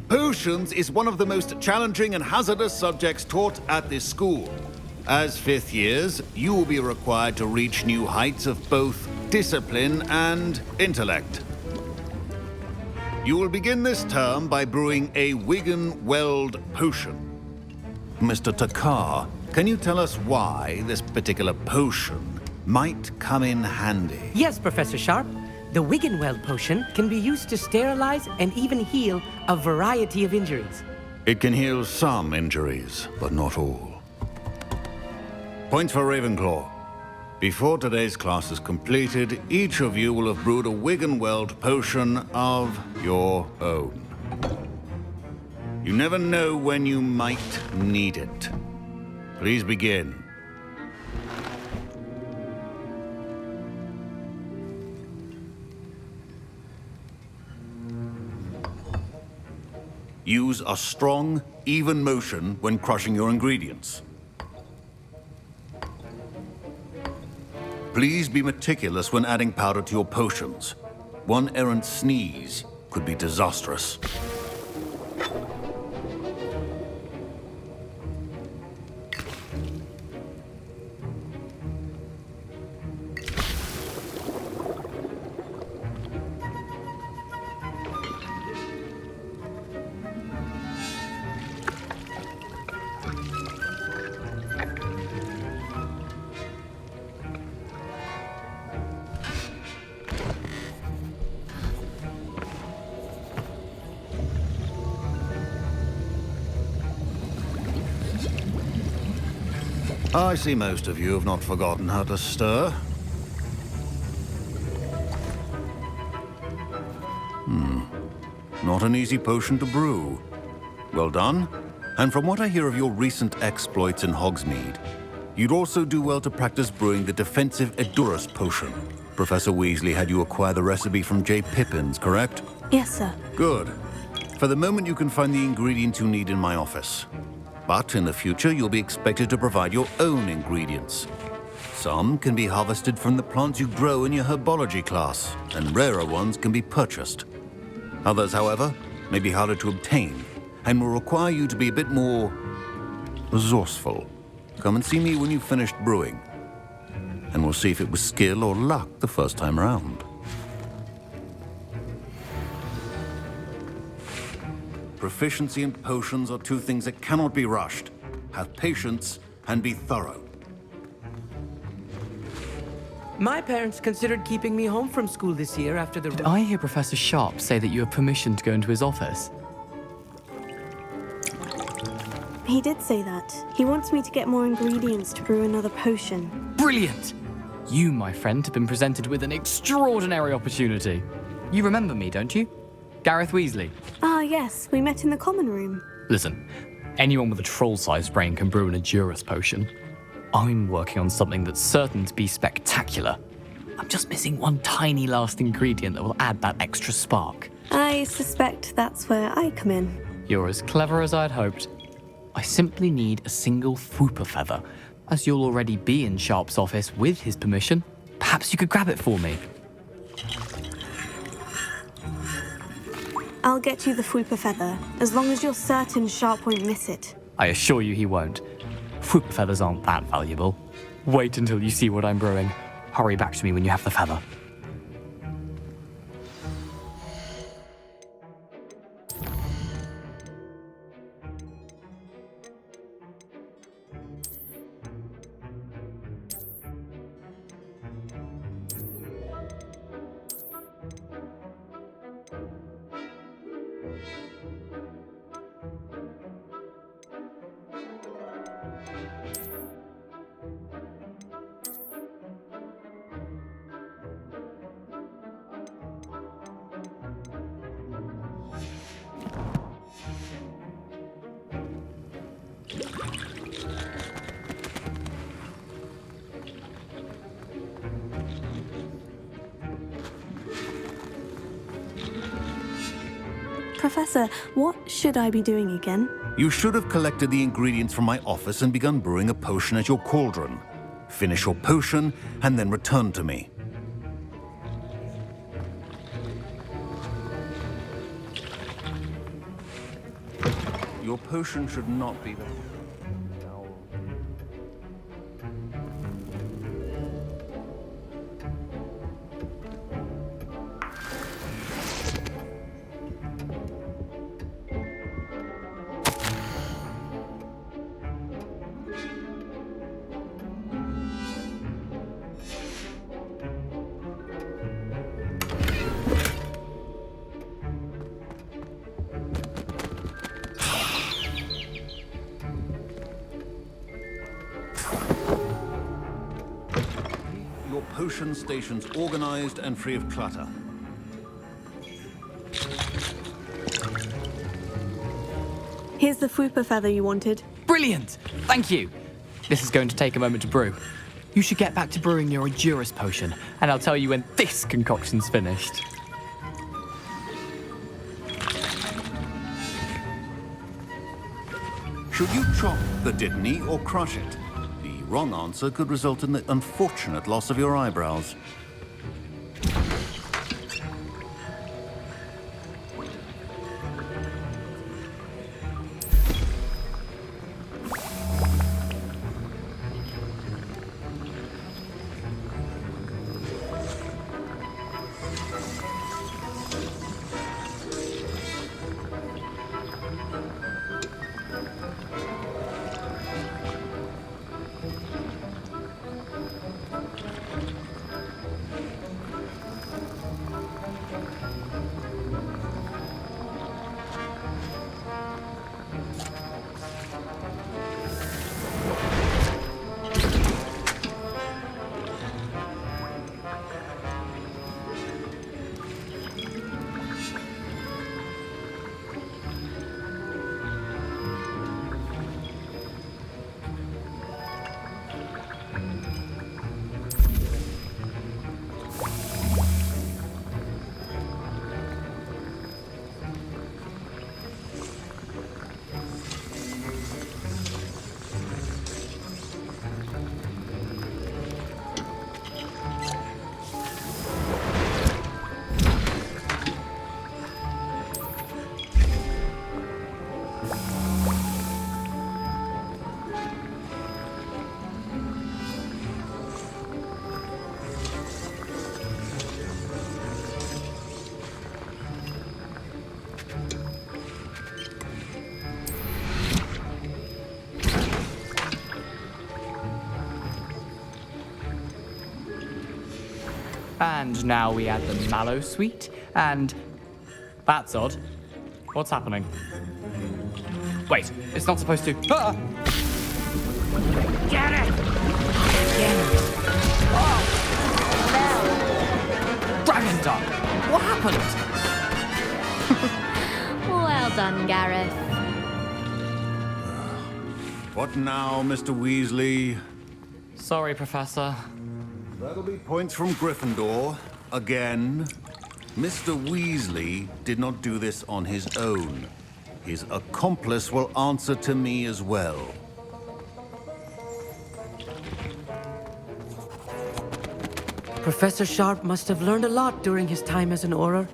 Potions is one of the most challenging and hazardous subjects taught at this school. As fifth years, you will be required to reach new heights of both discipline and intellect. You will begin this term by brewing a Wigan Weld potion. Mr. Takar, can you tell us why this particular potion might come in handy? Yes, Professor Sharp. The Wiggenweld potion can be used to sterilize and even heal a variety of injuries. It can heal some injuries, but not all. Points for Ravenclaw. Before today's class is completed, each of you will have brewed a Wiggenweld potion of your own. You never know when you might need it. Please begin. Use a strong, even motion when crushing your ingredients. Please be meticulous when adding powder to your potions. One errant sneeze could be disastrous. I see most of you have not forgotten how to stir. Not an easy potion to brew. Well done. And from what I hear of your recent exploits in Hogsmeade, you'd also do well to practice brewing the defensive Aorus potion. Professor Weasley had you acquire the recipe from J. Pippins, correct? Yes, sir. Good. For the moment, you can find the ingredients you need in my office. But in the future, you'll be expected to provide your own ingredients. Some can be harvested from the plants you grow in your herbology class, and rarer ones can be purchased. Others, however, may be harder to obtain, and will require you to be a bit more resourceful. Come and see me when you've finished brewing, and we'll see if it was skill or luck the first time around. Proficiency and potions are two things that cannot be rushed. Have patience and be thorough. My parents considered keeping me home from school this year after the... Did I hear Professor Sharp say that you have permission to go into his office? He did say that. He wants me to get more ingredients to brew another potion. Brilliant! You, my friend, have been presented with an extraordinary opportunity. You remember me, don't you? Gareth Weasley. Ah, yes. We met in the common room. Listen, anyone with a troll-sized brain can brew an Aorus potion. I'm working on something that's certain to be spectacular. I'm just missing one tiny last ingredient that will add that extra spark. I suspect that's where I come in. You're as clever as I'd hoped. I simply need a single Fwooper feather. As you'll already be in Sharp's office with his permission, perhaps you could grab it for me. I'll get you the Fwooper feather, as long as you're certain Sharp won't miss it. I assure you he won't. Fwooper feathers aren't that valuable. Wait until you see what I'm brewing. Hurry back to me when you have the feather. Professor, what should I be doing again? You should have collected the ingredients from my office and begun brewing a potion at your cauldron. Finish your potion and then return to me. Your potion should not be there. Your potion stations organized and free of clutter. Here's the Fupa feather you wanted. Brilliant! Thank you! This is going to take a moment to brew. You should get back to brewing your Aorus potion, and I'll tell you when this concoction's finished. Should you chop the Dittany or crush it? The wrong answer could result in the unfortunate loss of your eyebrows. And now we add the mallow sweet, and... That's odd. What's happening? Wait, it's not supposed to... Ah! Get it! Dragon Dog! What happened? Well done, Gareth. What now, Mr. Weasley? Sorry, Professor. That'll be points from Gryffindor. Again. Mr. Weasley did not do this on his own. His accomplice will answer to me as well. Professor Sharp must have learned a lot during his time as an Auror.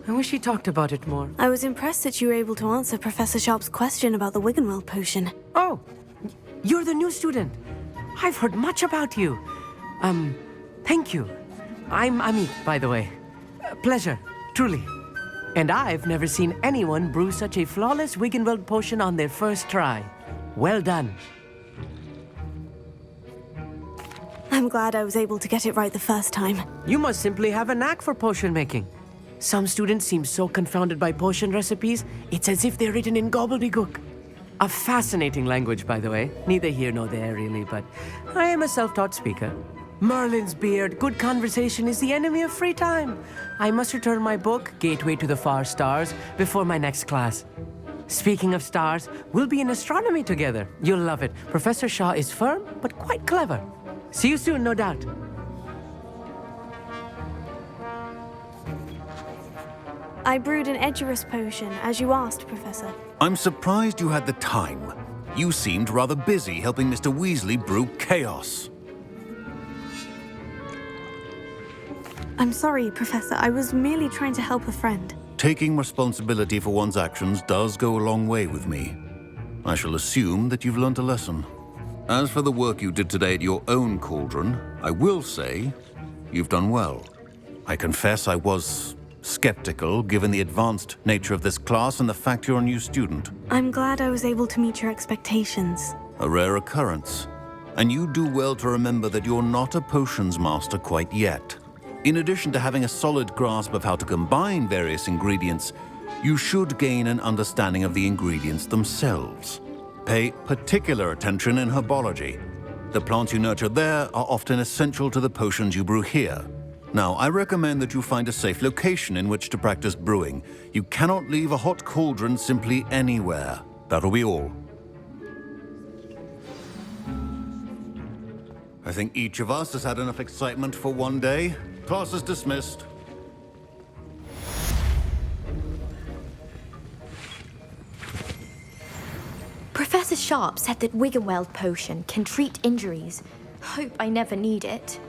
I wish he talked about it more. I was impressed that you were able to answer Professor Sharp's question about the Wiggenweld potion. Oh, you're the new student. I've heard much about you. Thank you. I'm Amit, by the way. Pleasure, truly. And I've never seen anyone brew such a flawless Wiggenweld potion on their first try. Well done. I'm glad I was able to get it right the first time. You must simply have a knack for potion making. Some students seem so confounded by potion recipes, it's as if they're written in gobbledygook. A fascinating language, by the way. Neither here nor there, really, but I am a self-taught speaker. Merlin's beard, good conversation is the enemy of free time. I must return my book, Gateway to the Far Stars, before my next class. Speaking of stars, we'll be in astronomy together. You'll love it. Professor Shaw is firm, but quite clever. See you soon, no doubt. I brewed an Aorus potion, as you asked, Professor. I'm surprised you had the time. You seemed rather busy helping Mr. Weasley brew chaos. I'm sorry, Professor. I was merely trying to help a friend. taking responsibility for one's actions does go a long way with me. I shall assume that you've learnt a lesson. As for the work you did today at your own cauldron, I will say you've done well. I confess I was skeptical given the advanced nature of this class and the fact you're a new student. I'm glad I was able to meet your expectations. A rare occurrence. And you do well to remember that you're not a potions master quite yet. In addition to having a solid grasp of how to combine various ingredients, you should gain an understanding of the ingredients themselves. Pay particular attention in herbology. The plants you nurture there are often essential to the potions you brew here. Now, I recommend that you find a safe location in which to practice brewing. You cannot leave a hot cauldron simply anywhere. That'll be all. I think each of us has had enough excitement for one day. Class is dismissed. Professor Sharp said that Wiggenweld potion can treat injuries. Hope I never need it.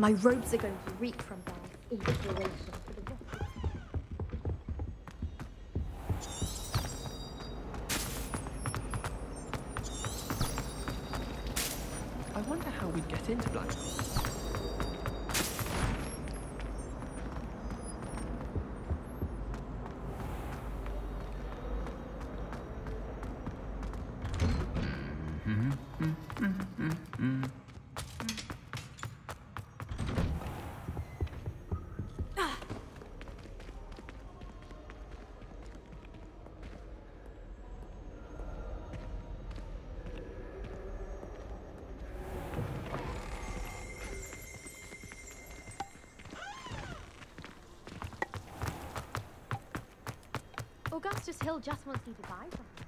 My robes are going to reek from bad inspiration for the rest of I wonder how we'd get into Blackpool. Augustus Hill just wants me to buy something.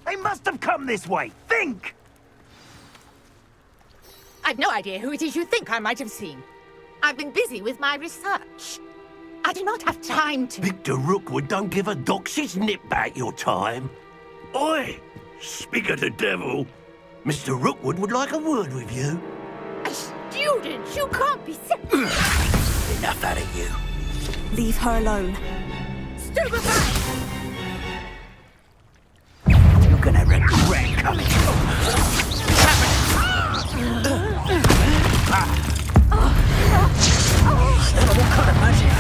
They must have come this way. Think! I've no idea who it is you think I might have seen. I've been busy with my research. I do not have time to... Victor Rookwood don't give a doxy's nip back your time. Oi! Speak of the devil. Mr. Rookwood would like a word with you. I students! You can't be Enough out of you. Leave her alone. stupefying! You're gonna regret coming. What kind of magic?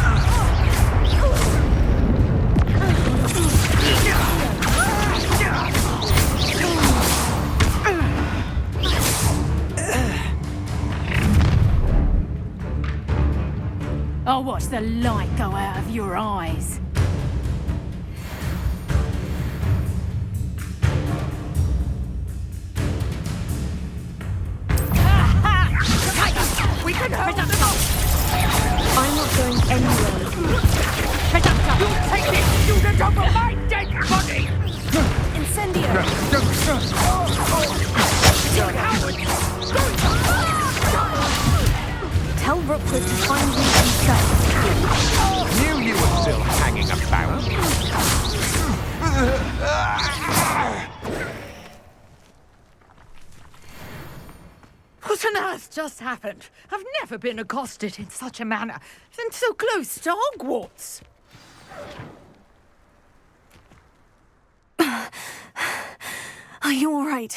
I'll watch the light go out of your eyes. We can hold them off! I'm not going anywhere. Take this student over my dead body! Incendio! Tell Rookwood to find me himself. Knew you were still hanging about. What on earth just happened? I've never been accosted in such a manner, and so close to Hogwarts. Are you all right?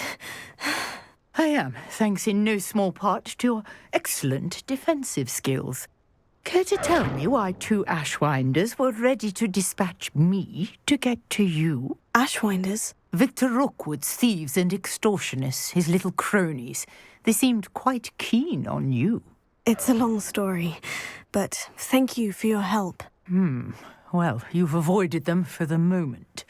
I am, thanks in no small part to your excellent defensive skills. Care to tell me why 2 Ashwinders were ready to dispatch me to get to you? Ashwinders? Victor Rookwood's thieves and extortionists, his little cronies. They seemed quite keen on you. It's a long story, but thank you for your help. Well, you've avoided them for the moment.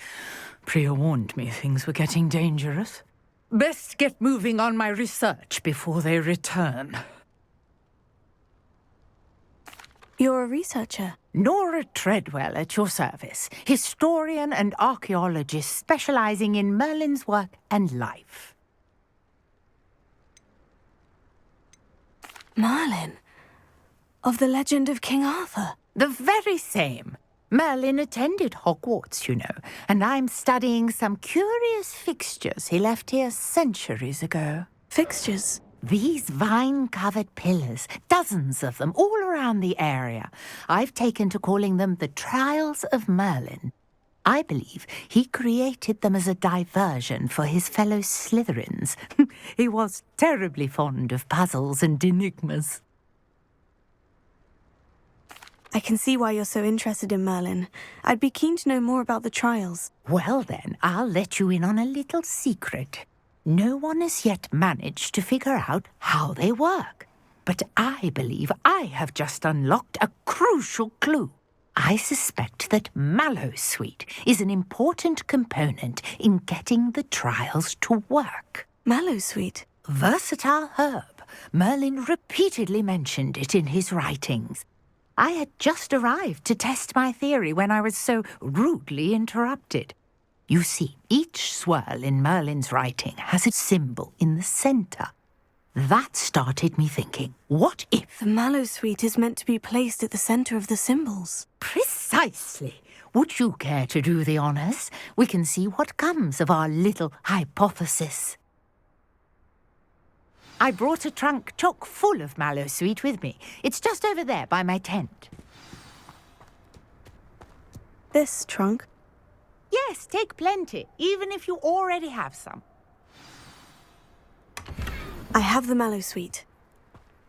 Priya warned me things were getting dangerous. Best get moving on my research before they return. You're a researcher. Nora Treadwell at your service, historian and archaeologist specializing in Merlin's work and life. Merlin? Of the legend of King Arthur? The very same. Merlin attended Hogwarts, you know, and I'm studying some curious fixtures he left here centuries ago. Fixtures? These vine-covered pillars, dozens of them, all around the area. I've taken to calling them the Trials of Merlin. I believe he created them as a diversion for his fellow Slytherins. He was terribly fond of puzzles and enigmas. I can see why you're so interested in Merlin. I'd be keen to know more about the trials. Well then, I'll let you in on a little secret. No one has yet managed to figure out how they work. But I believe I have just unlocked a crucial clue. I suspect that Mallowsweet is an important component in getting the trials to work. Mallowsweet? Versatile herb. Merlin repeatedly mentioned it in his writings. I had just arrived to test my theory when I was so rudely interrupted. You see, each swirl in Merlin's writing has a symbol in the center. That started me thinking, what if... The Mallowsweet is meant to be placed at the center of the symbols. Precisely. Would you care to do the honors? We can see what comes of our little hypothesis. I brought a trunk chock full of Mallowsweet with me. It's just over there by my tent. This trunk? Yes, take plenty, even if you already have some. I have the Mallowsweet.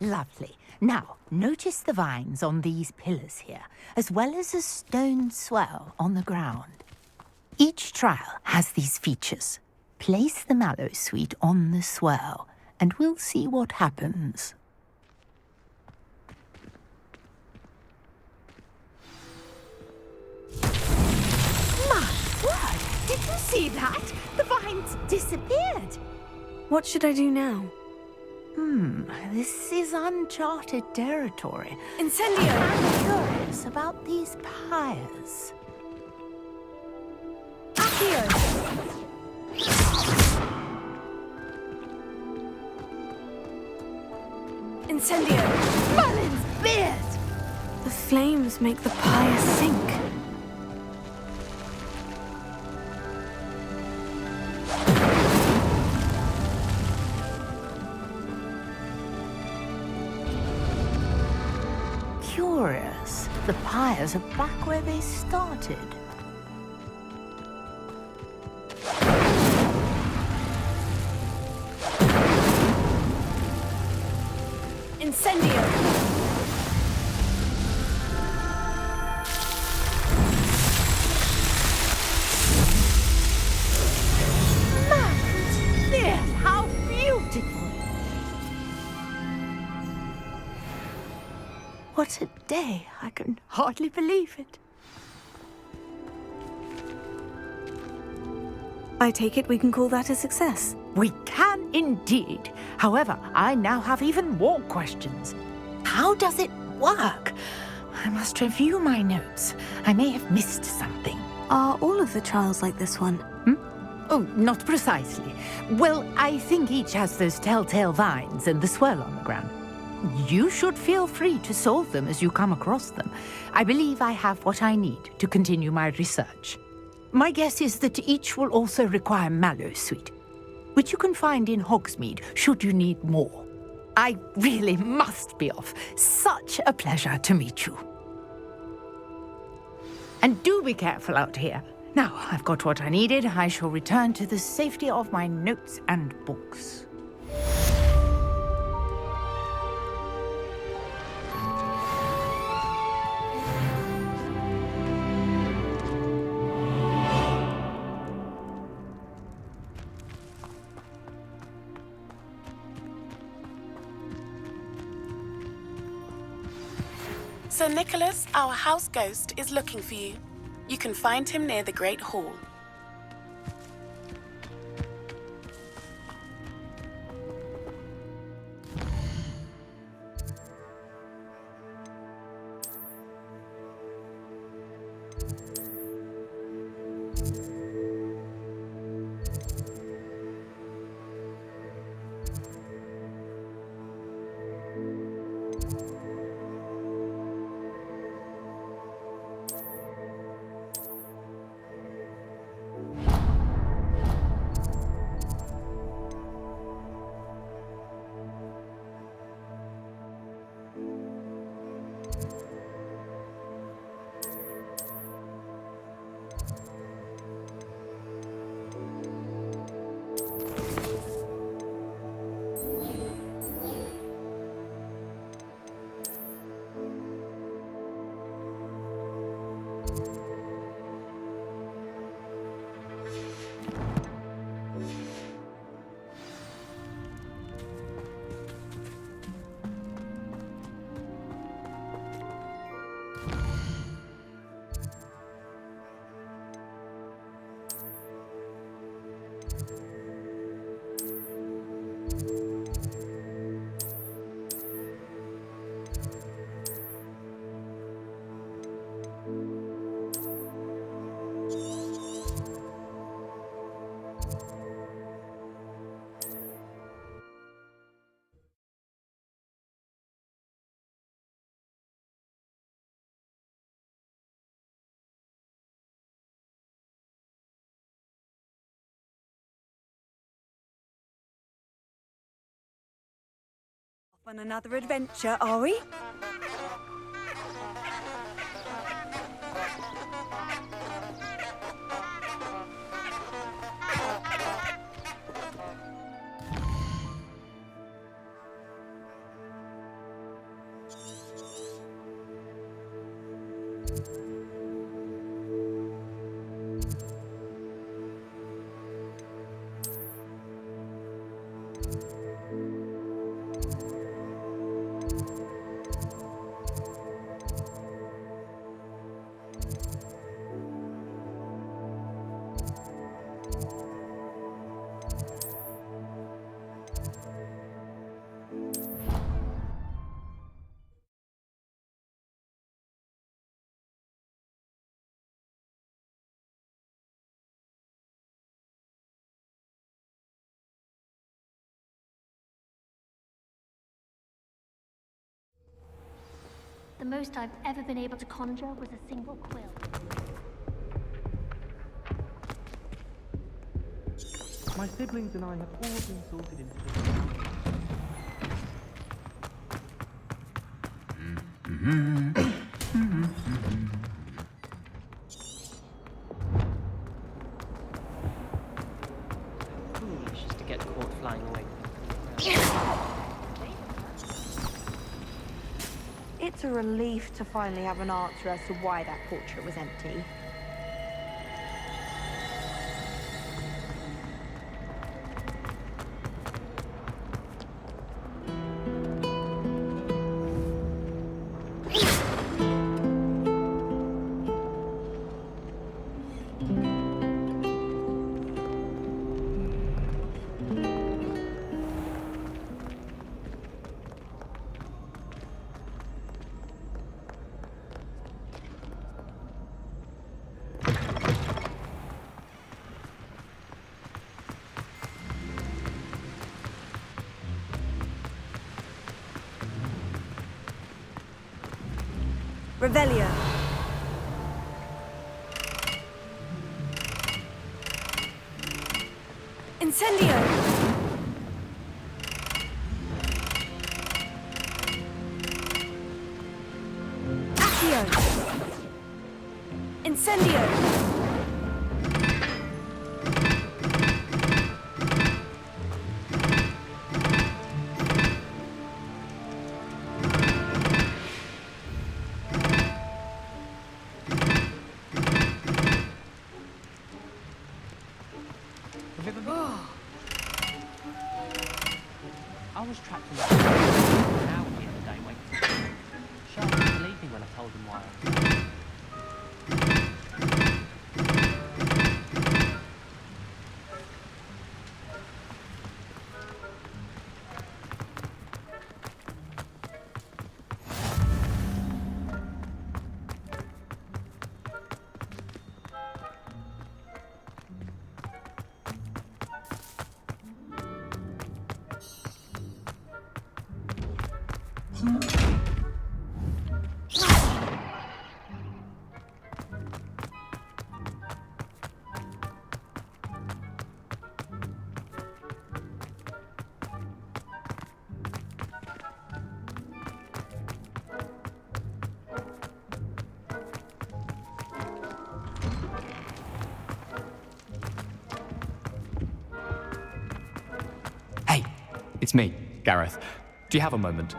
Lovely. Now, notice the vines on these pillars here, as well as a stone swirl on the ground. Each trial has these features. Place the Mallowsweet on the swirl, and we'll see what happens. My word! Did you see that? The vines disappeared. What should I do now? This is uncharted territory. Incendio! I'm curious about these pyres. Accio! Incendio! Merlin's beard! The flames make the pyre sink. Curious. The pyres are back where they started. Incendio! There, how beautiful! What a day! I can hardly believe it. I take it we can call that a success. We can indeed. However, I now have even more questions. How does it work? I must review my notes. I may have missed something. Are all of the trials like this one? Oh, not precisely. Well, I think each has those telltale vines and the swirl on the ground. You should feel free to solve them as you come across them. I believe I have what I need to continue my research. My guess is that each will also require mallow sweet, which you can find in Hogsmeade should you need more. I really must be off. Such a pleasure to meet you. And do be careful out here. Now, I've got what I needed. I shall return to the safety of my notes and books. Sir Nicholas, our house ghost, is looking for you. You can find him near the Great Hall. On another adventure, are we? The most I've ever been able to conjure was a single quill. My siblings and I have all been sorted into Just to get caught flying away. It's a relief to finally have an answer as to why that portrait was empty. Revelio. Incendio. Accio. Incendio. I was trapped in the hour the other day waiting. Sharp didn't believe me when I told him why. Hey, it's me, Gareth. Do you have a moment?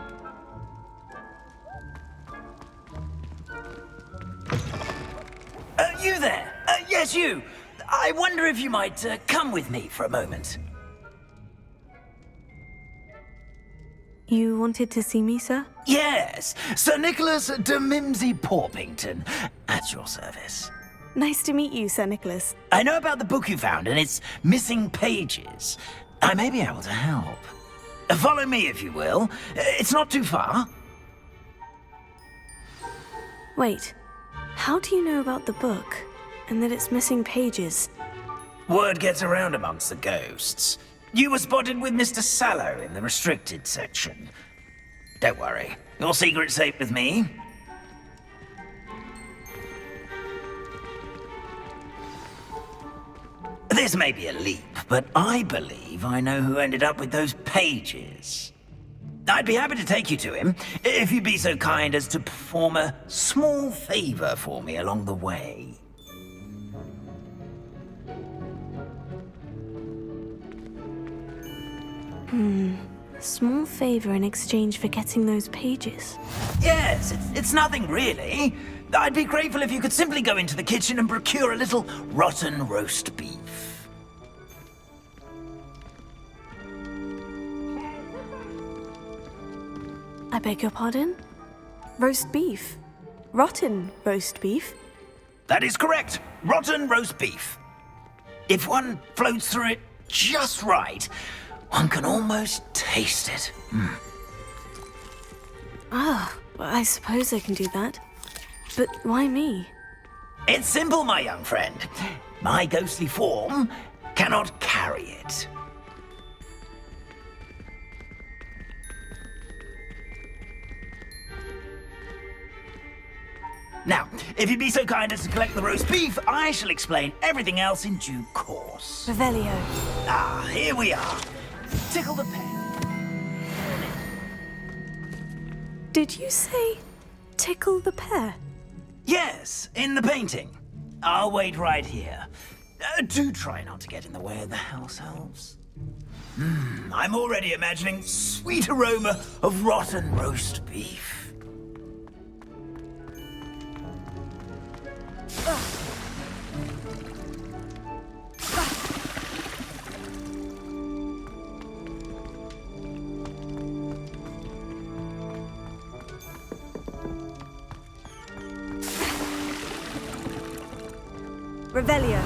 You there? Yes, you. I wonder if you might come with me for a moment. You wanted to see me, sir? Yes, Sir Nicholas de Mimsy Porpington, at your service. Nice to meet you, Sir Nicholas. I know about the book you found and its missing pages. I may be able to help. Follow me, if you will. It's not too far. Wait, how do you know about the book and that it's missing pages? Word gets around amongst the ghosts. You were spotted with Mr. Sallow in the restricted section. Don't worry, your secret's safe with me. This may be a leap, but I believe I know who ended up with those pages. I'd be happy to take you to him, if you'd be so kind as to perform a small favor for me along the way. A small favor in exchange for getting those pages. Yes, it's nothing really. I'd be grateful if you could simply go into the kitchen and procure a little rotten roast beef. I beg your pardon? Roast beef? Rotten roast beef? That is correct. Rotten roast beef. If one floats through it just right, one can almost taste it. Ah, well, I suppose I can do that. But why me? It's simple, my young friend. My ghostly form cannot carry it. Now, if you'd be so kind as to collect the roast beef, I shall explain everything else in due course. Revelio. Ah, here we are. Tickle the pen. Did you say tickle the pear? Yes, in the painting. I'll wait right here. Do try not to get in the way of the house elves. I'm already imagining sweet aroma of rotten roast beef. Revelio.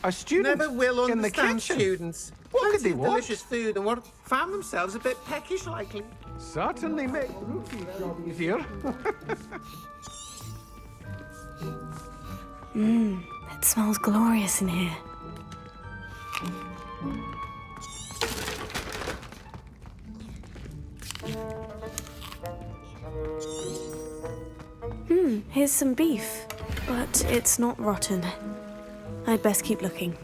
A student Never will in the understand kitchen. students. What could they want? Delicious food and what found themselves a bit peckish likely. Certainly make Rookie's job easier. It smells glorious in here. Here's some beef, but it's not rotten. I'd best keep looking.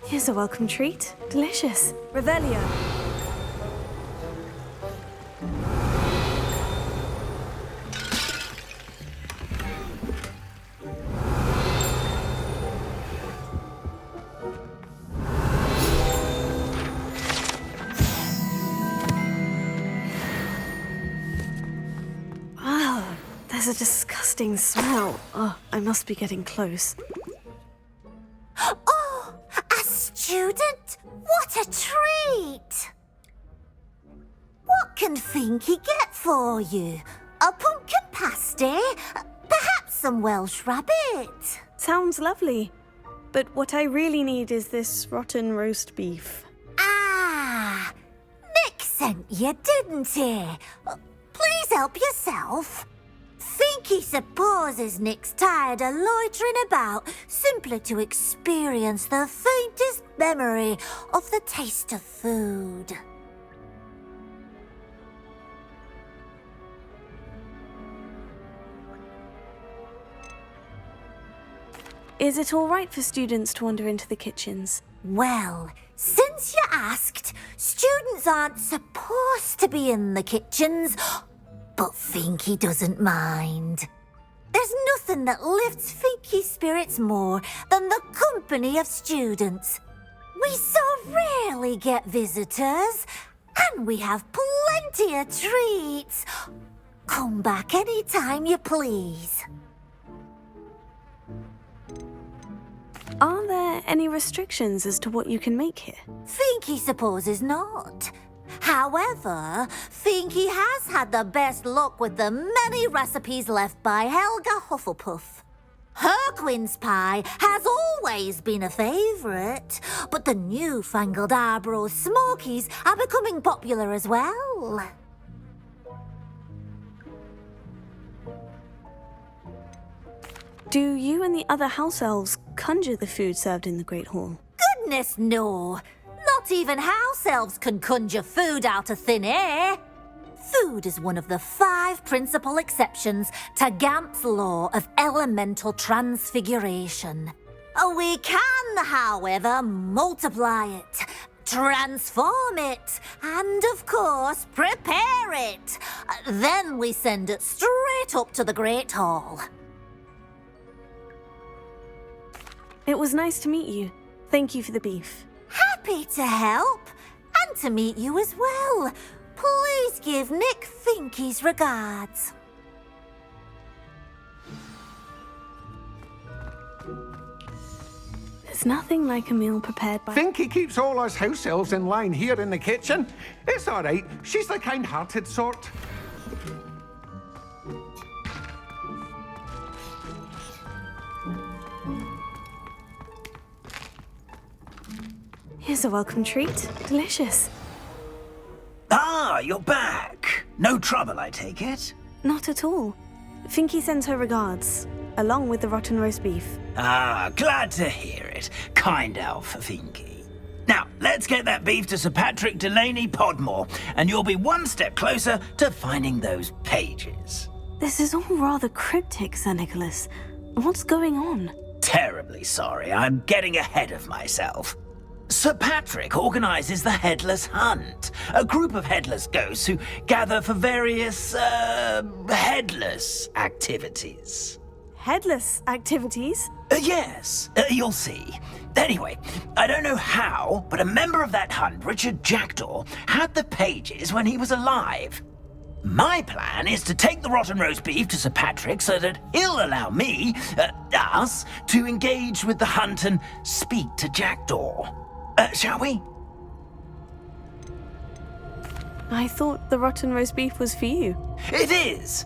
Here's a welcome treat. Delicious. Revelio. Wow, there's a disgusting smell. Oh, I must be getting close. Oh, a student? What a treat! What can Finky get for you? A pumpkin pasty? Perhaps some Welsh rabbit? Sounds lovely. But what I really need is this rotten roast beef. Ah, Nick sent you, didn't he? Please help yourself. Finky supposes Nick's tired of loitering about simply to experience the faintest memory of the taste of food. Is it all right for students to wander into the kitchens? Well, since you asked, students aren't supposed to be in the kitchens, but Finky doesn't mind. There's nothing that lifts Finky's spirits more than the company of students. We so rarely get visitors, and we have plenty of treats. Come back any time you please. Are there any restrictions as to what you can make here? Finky supposes not. However, Finky has had the best luck with the many recipes left by Helga Hufflepuff. Her quince pie has always been a favourite, but the newfangled Auros Smokies are becoming popular as well. Do you and the other house elves conjure the food served in the Great Hall? Goodness, no. Not even house elves can conjure food out of thin air. Food is one of the 5 principal exceptions to Gamp's law of elemental transfiguration. We can, however, multiply it, transform it, and of course, prepare it. Then we send it straight up to the Great Hall. It was nice to meet you. Thank you for the beef. Happy to help, and to meet you as well. Please give Nick Finky's regards. There's nothing like a meal prepared by... Finky keeps all us house elves in line here in the kitchen. It's all right. She's the kind-hearted sort. Here's a welcome treat. Delicious. Ah, you're back. No trouble, I take it? Not at all. Finky sends her regards, along with the rotten roast beef. Ah, glad to hear it. Kind elf, Finky. Now, let's get that beef to Sir Patrick Delaney Podmore, and you'll be one step closer to finding those pages. This is all rather cryptic, Sir Nicholas. What's going on? Terribly sorry, I'm getting ahead of myself. Sir Patrick organizes the Headless Hunt, a group of headless ghosts who gather for various, headless activities. Headless activities? Yes, you'll see. Anyway, I don't know how, but a member of that hunt, Richard Jackdaw, had the pages when he was alive. My plan is to take the rotten roast beef to Sir Patrick so that he'll allow me, us, to engage with the hunt and speak to Jackdaw. Shall we? I thought the rotten roast beef was for you. It is,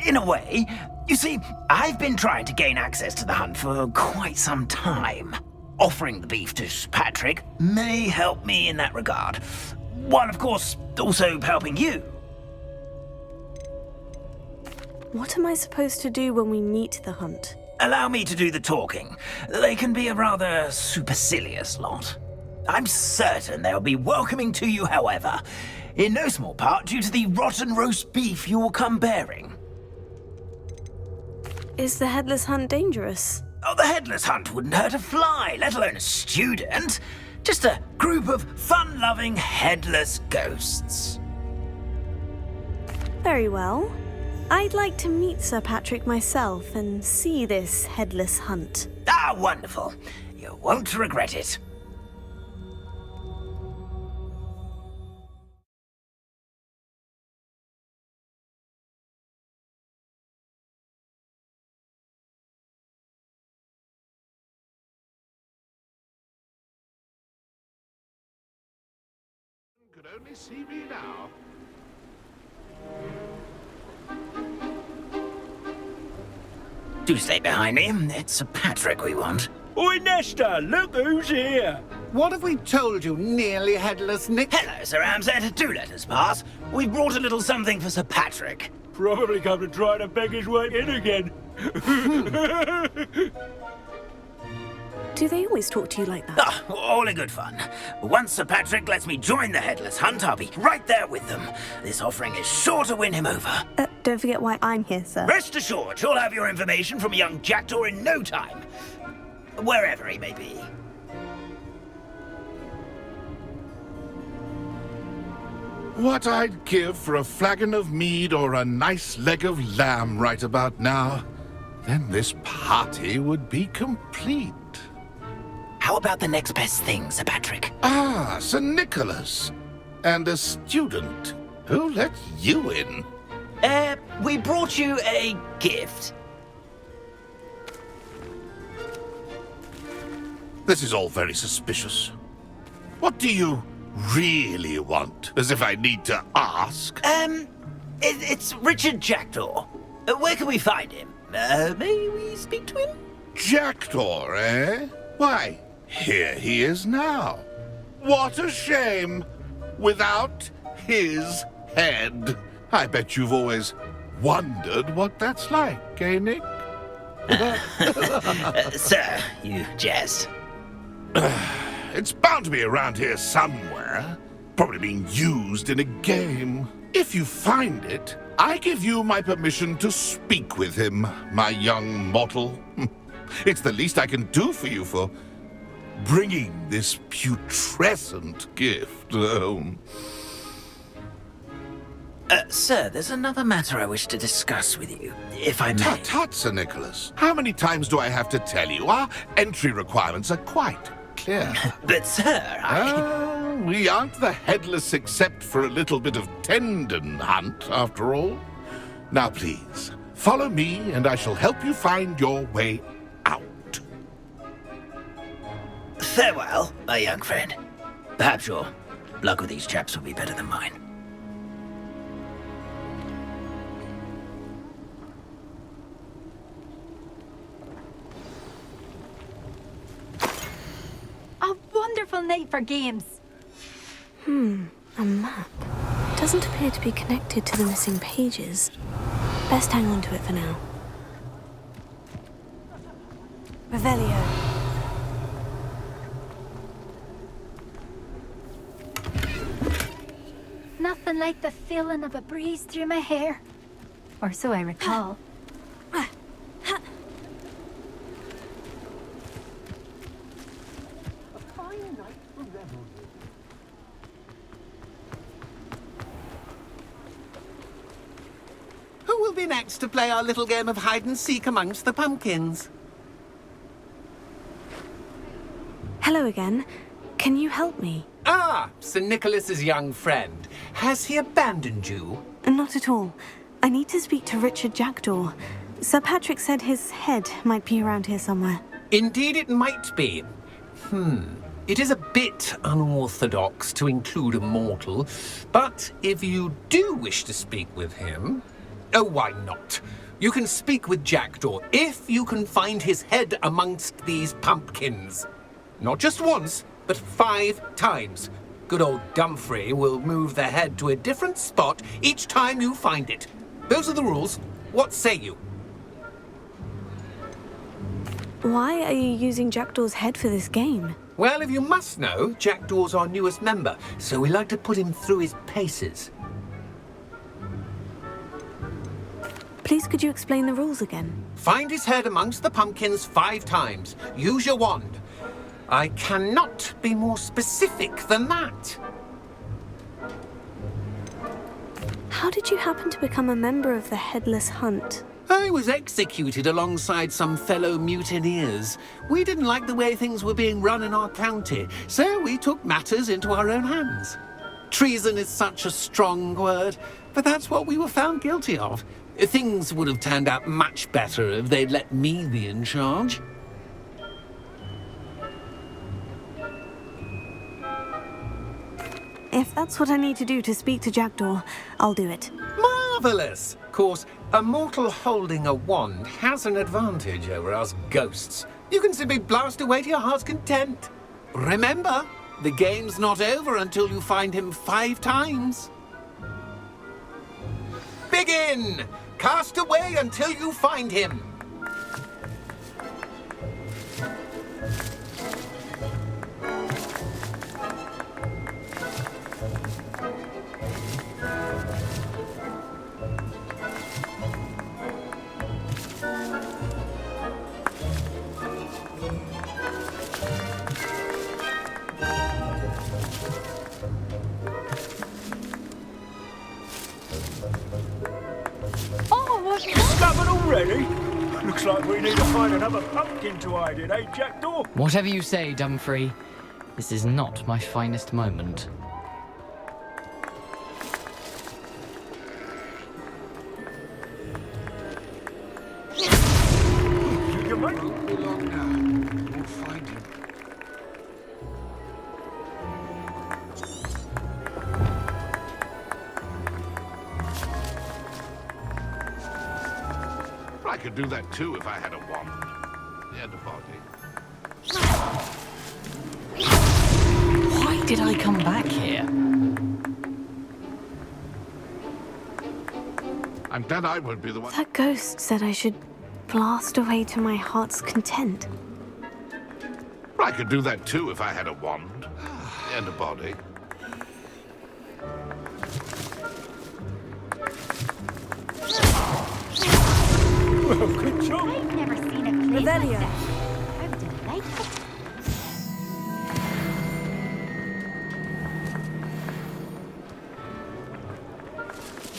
in a way. You see, I've been trying to gain access to the hunt for quite some time. Offering the beef to Sir Patrick may help me in that regard, while of course also helping you. What am I supposed to do when we meet the hunt? Allow me to do the talking. They can be a rather supercilious lot. I'm certain they'll be welcoming to you, however, in no small part due to the rotten roast beef you will come bearing. Is the Headless Hunt dangerous? Oh, the Headless Hunt wouldn't hurt a fly, let alone a student. Just a group of fun-loving headless ghosts. Very well. I'd like to meet Sir Patrick myself and see this Headless Hunt. Ah, wonderful. You won't regret it. Could only see me now. Do stay behind me. It's Sir Patrick we want. Oi, Nesta, look who's here. What have we told you, nearly headless Nick? Hello, Sir Ramsed. Do let us pass. We've brought a little something for Sir Patrick. Probably come to try to beg his way in again. Do they always talk to you like that? Ah, all in good fun. Once Sir Patrick lets me join the Headless Hunt, I'll be right there with them. This offering is sure to win him over. Don't forget why I'm here, sir. Rest assured, you'll have your information from young Jackdaw in no time. Wherever he may be. What I'd give for a flagon of mead or a nice leg of lamb right about now. Then this party would be complete. How about the next best thing, Sir Patrick? Ah, Sir Nicholas. And a student. Who let you in? We brought you a gift. This is all very suspicious. What do you really want? As if I need to ask. It's Richard Jackdaw. Where can we find him? May we speak to him? Jackdaw, eh? Why, here he is now. What a shame. Without his head. I bet you've always wondered what that's like, eh, Nick? Sir, you jest. It's bound to be around here somewhere. Probably being used in a game. If you find it, I give you my permission to speak with him, my young mortal. It's the least I can do for you for bringing this putrescent gift home. Sir, there's another matter I wish to discuss with you, if I may. Tut, tut, Sir Nicholas. How many times do I have to tell you? Our entry requirements are quite clear. But, sir, we aren't the headless except for a little bit of tendon hunt, after all. Now, please, follow me, and I shall help you find your way out. Farewell, my young friend. Perhaps your luck with these chaps will be better than mine. A wonderful night for games. A map. It doesn't appear to be connected to the missing pages. Best hang on to it for now. Revelio. Nothing like the feeling of a breeze through my hair. Or so I recall. Who will be next to play our little game of hide and seek amongst the pumpkins? Hello again. Can you help me? Ah, Sir Nicholas's young friend. Has he abandoned you? Not at all. I need to speak to Richard Jackdaw. Sir Patrick said his head might be around here somewhere. Indeed it might be. It is a bit unorthodox to include a mortal, but if you do wish to speak with him... Oh, why not? You can speak with Jackdaw if you can find his head amongst these pumpkins. Not just once, but 5 times. Good old Dumfrey will move the head to a different spot each time you find it. Those are the rules. What say you? Why are you using Jackdaw's head for this game? Well, if you must know, Jackdaw's our newest member, so we like to put him through his paces. Please could you explain the rules again? Find his head amongst the pumpkins 5 times. Use your wand. I cannot be more specific than that. How did you happen to become a member of the Headless Hunt? I was executed alongside some fellow mutineers. We didn't like the way things were being run in our county, so we took matters into our own hands. Treason is such a strong word, but that's what we were found guilty of. Things would have turned out much better if they'd let me be in charge. If that's what I need to do to speak to Jackdaw, I'll do it. Marvellous! Of course, a mortal holding a wand has an advantage over us ghosts. You can simply blast away to your heart's content. Remember, the game's not over until you find him 5 times. Begin! Cast away until you find him. Discovered already? Looks like we need to find another pumpkin to hide in, eh, Jackdaw? Whatever you say, Dumfrey. This is not my finest moment. You mate? Won't be long now. We'll find him. I could do that too if I had a wand. And a body. Why did I come back here? I'm glad I won't be the one. That ghost said I should blast away to my heart's content. I could do that too if I had a wand. And a body. Well, good job. I've never seen a place like Revelio. this. How delightful.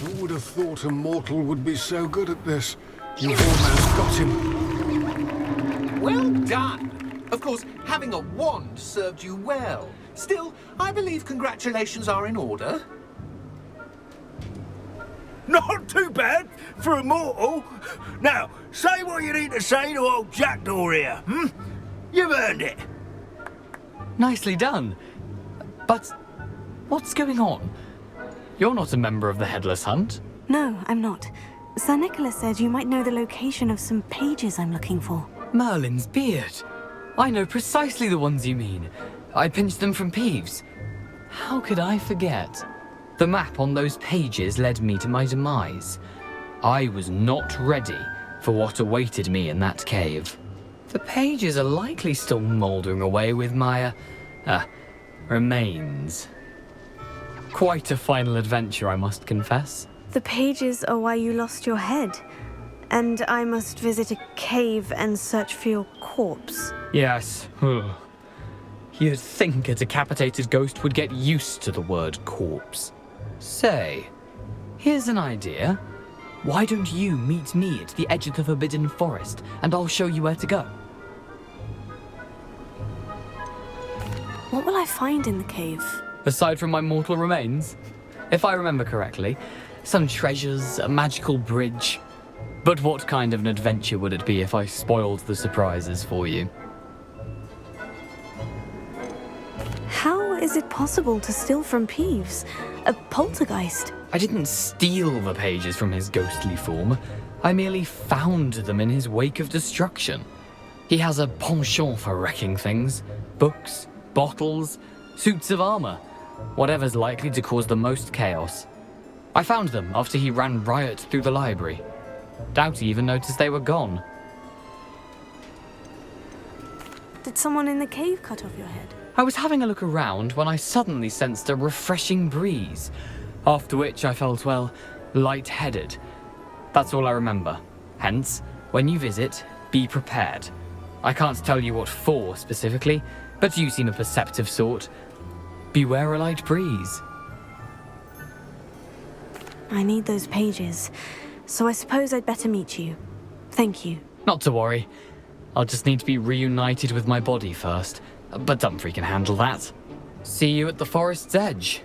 Who would have thought a mortal would be so good at this? You've almost got him. Well done! Of course, having a wand served you well. Still, I believe congratulations are in order. Not too bad for a mortal. Now, say what you need to say to old Jackdaw here, You've earned it. Nicely done. But what's going on? You're not a member of the Headless Hunt. No, I'm not. Sir Nicholas said you might know the location of some pages I'm looking for. Merlin's beard. I know precisely the ones you mean. I pinched them from Peeves. How could I forget? The map on those pages led me to my demise. I was not ready for what awaited me in that cave. The pages are likely still mouldering away with my, remains. Quite a final adventure, I must confess. The pages are why you lost your head. And I must visit a cave and search for your corpse. Yes. You'd think a decapitated ghost would get used to the word corpse. Say, here's an idea. Why don't you meet me at the edge of the Forbidden Forest, and I'll show you where to go? What will I find in the cave? Aside from my mortal remains, if I remember correctly, some treasures, a magical bridge. But what kind of an adventure would it be if I spoiled the surprises for you? How is it possible to steal from Peeves? A poltergeist? I didn't steal the pages from his ghostly form. I merely found them in his wake of destruction. He has a penchant for wrecking things. Books, bottles, suits of armor. Whatever's likely to cause the most chaos. I found them after he ran riot through the library. Doubt he even noticed they were gone. Did someone in the cave cut off your head? I was having a look around when I suddenly sensed a refreshing breeze, after which I felt, well, lightheaded. That's all I remember. Hence, when you visit, be prepared. I can't tell you what for specifically, but you seem a perceptive sort. Beware a light breeze. I need those pages, so I suppose I'd better meet you. Thank you. Not to worry. I'll just need to be reunited with my body first, but Dumfries can handle that. See you at the forest's edge.